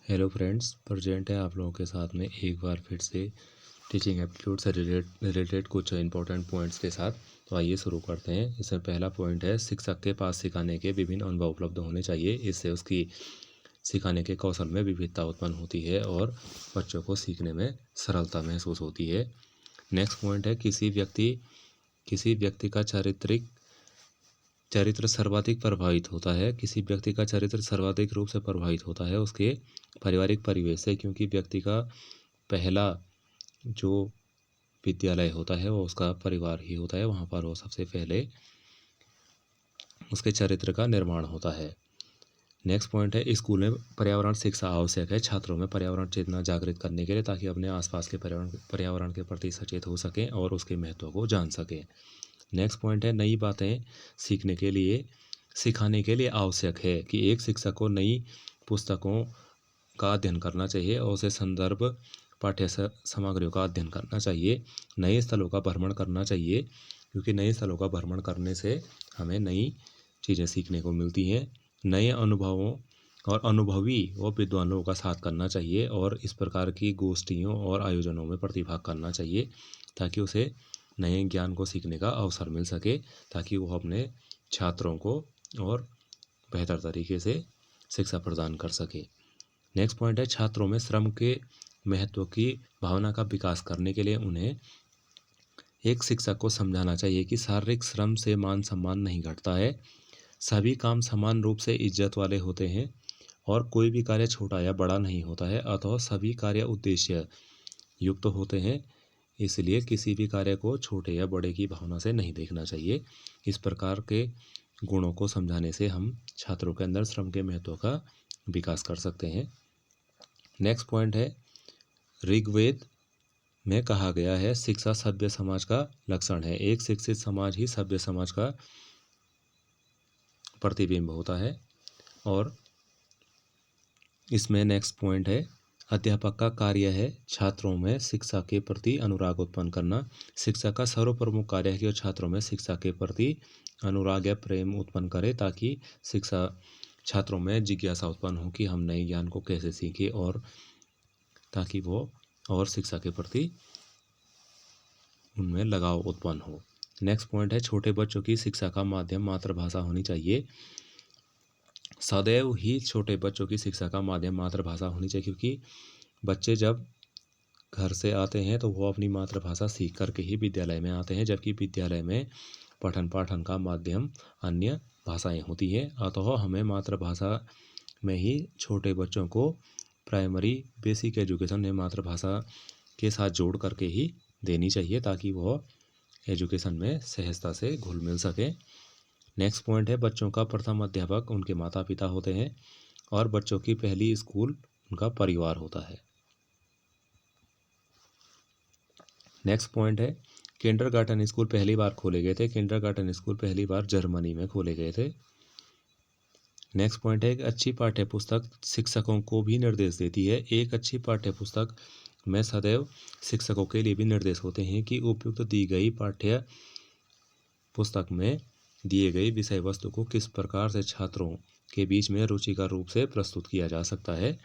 Hello friends, present है आप लोगों के साथ में एक बार फिर से टीचिंग एप्टीट्यूड से रिलेटेड कुछ इंपॉर्टेंट पॉइंट्स के साथ। तो आइए शुरू करते हैं। इसमें पहला पॉइंट है, शिक्षक के पास सिखाने के विभिन्न अनुभव उपलब्ध होने चाहिए। इससे उसकी सिखाने के कौशल में विविधता उत्पन्न होती है और बच्चों को सीखने में सरलता महसूस होती है। नेक्स्ट पॉइंट है, किसी व्यक्ति का चरित्र सर्वाधिक प्रभावित होता है। किसी व्यक्ति का चरित्र सर्वाधिक रूप से प्रभावित होता है उसके पारिवारिक परिवेश से, क्योंकि व्यक्ति का पहला जो विद्यालय होता है वो उसका परिवार ही होता है। वहाँ पर वो सबसे पहले उसके चरित्र का निर्माण होता है। नेक्स्ट पॉइंट है, स्कूल में पर्यावरण शिक्षा आवश्यक है। छात्रों में पर्यावरण चेतना जागृत करने के लिए, ताकि अपने आसपास के पर्यावरण के प्रति सचेत हो सकें और उसके महत्व को जान सकें। नेक्स्ट पॉइंट है, नई बातें सिखाने के लिए आवश्यक है कि एक शिक्षक को नई पुस्तकों का अध्ययन करना चाहिए और उसे संदर्भ पाठ्य सामग्रियों का अध्ययन करना चाहिए। नए स्थलों का भ्रमण करना चाहिए, क्योंकि नए स्थलों का भ्रमण करने से हमें नई चीज़ें सीखने को मिलती हैं। नए अनुभवों और अनुभवी और विद्वान लोगों का साथ करना चाहिए और इस प्रकार की गोष्ठियों और आयोजनों में प्रतिभाग करना चाहिए, ताकि उसे नए ज्ञान को सीखने का अवसर मिल सके, ताकि वो अपने छात्रों को और बेहतर तरीके से शिक्षा प्रदान कर सके। नेक्स्ट पॉइंट है, छात्रों में श्रम के महत्व की भावना का विकास करने के लिए उन्हें एक शिक्षक को समझाना चाहिए कि शारीरिक श्रम से मान सम्मान नहीं घटता है। सभी काम समान रूप से इज्जत वाले होते हैं और कोई भी कार्य छोटा या बड़ा नहीं होता है, अतः सभी कार्य उद्देश्य युक्त होते हैं। इसलिए किसी भी कार्य को छोटे या बड़े की भावना से नहीं देखना चाहिए। इस प्रकार के गुणों को समझाने से हम छात्रों के अंदर श्रम के महत्व का विकास कर सकते हैं। नेक्स्ट पॉइंट है, ऋग्वेद में कहा गया है, शिक्षा सभ्य समाज का लक्षण है। एक शिक्षित समाज ही सभ्य समाज का प्रतिबिंब होता है। और इसमें नेक्स्ट पॉइंट है, अध्यापक का कार्य है छात्रों में शिक्षा के प्रति अनुराग उत्पन्न करना। शिक्षक का सर्वप्रमुख कार्य है कि वो छात्रों में शिक्षा के प्रति अनुराग या प्रेम उत्पन्न करे, ताकि छात्रों में जिज्ञासा उत्पन्न हो कि हम नए ज्ञान को कैसे सीखें, और ताकि वो और शिक्षा के प्रति उनमें लगाव उत्पन्न हो। नेक्स्ट पॉइंट है, छोटे बच्चों की शिक्षा का माध्यम मातृभाषा होनी चाहिए। सदैव ही छोटे बच्चों की शिक्षा का माध्यम मातृभाषा होनी चाहिए, क्योंकि बच्चे जब घर से आते हैं तो वो अपनी मातृभाषा सीख करके ही विद्यालय में आते हैं, जबकि विद्यालय में पठन पाठन का माध्यम अन्य भाषाएं होती हैं। अतः हमें मातृभाषा में ही छोटे बच्चों को प्राइमरी बेसिक एजुकेशन में मातृभाषा के साथ जोड़ करके ही देनी चाहिए, ताकि वह एजुकेशन में सहजता से घुल मिल सके। नेक्स्ट पॉइंट है, बच्चों का प्रथम अध्यापक उनके माता पिता होते हैं और बच्चों की पहली स्कूल उनका परिवार होता है। नेक्स्ट पॉइंट है, किंडरगार्टन स्कूल पहली बार खोले गए थे। किंडरगार्टन स्कूल पहली बार जर्मनी में खोले गए थे। नेक्स्ट पॉइंट है, एक अच्छी पाठ्य पुस्तक शिक्षकों को भी निर्देश देती है। एक अच्छी पाठ्य पुस्तक में सदैव शिक्षकों के लिए भी निर्देश होते हैं कि उपयुक्त दी गई पाठ्य पुस्तक में दिए गई विषय वस्तु को किस प्रकार से छात्रों के बीच में रुचिकर रूप से प्रस्तुत किया जा सकता है।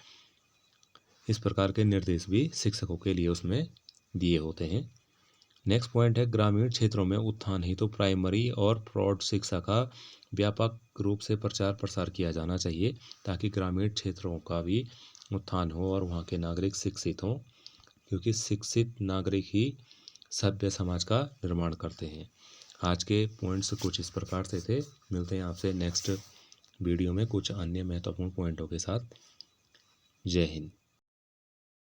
इस प्रकार के निर्देश भी शिक्षकों के लिए उसमें दिए होते हैं। नेक्स्ट पॉइंट है, ग्रामीण क्षेत्रों में उत्थान हेतु तो प्राइमरी और प्रौढ़ शिक्षा का व्यापक रूप से प्रचार प्रसार किया जाना चाहिए, ताकि ग्रामीण क्षेत्रों का भी उत्थान हो और वहाँ के नागरिक शिक्षित हों, क्योंकि शिक्षित नागरिक ही सभ्य समाज का निर्माण करते हैं। आज के पॉइंट्स कुछ इस प्रकार से थे। मिलते हैं आपसे नेक्स्ट वीडियो में कुछ अन्य महत्वपूर्ण पॉइंटों के साथ। जय हिंद।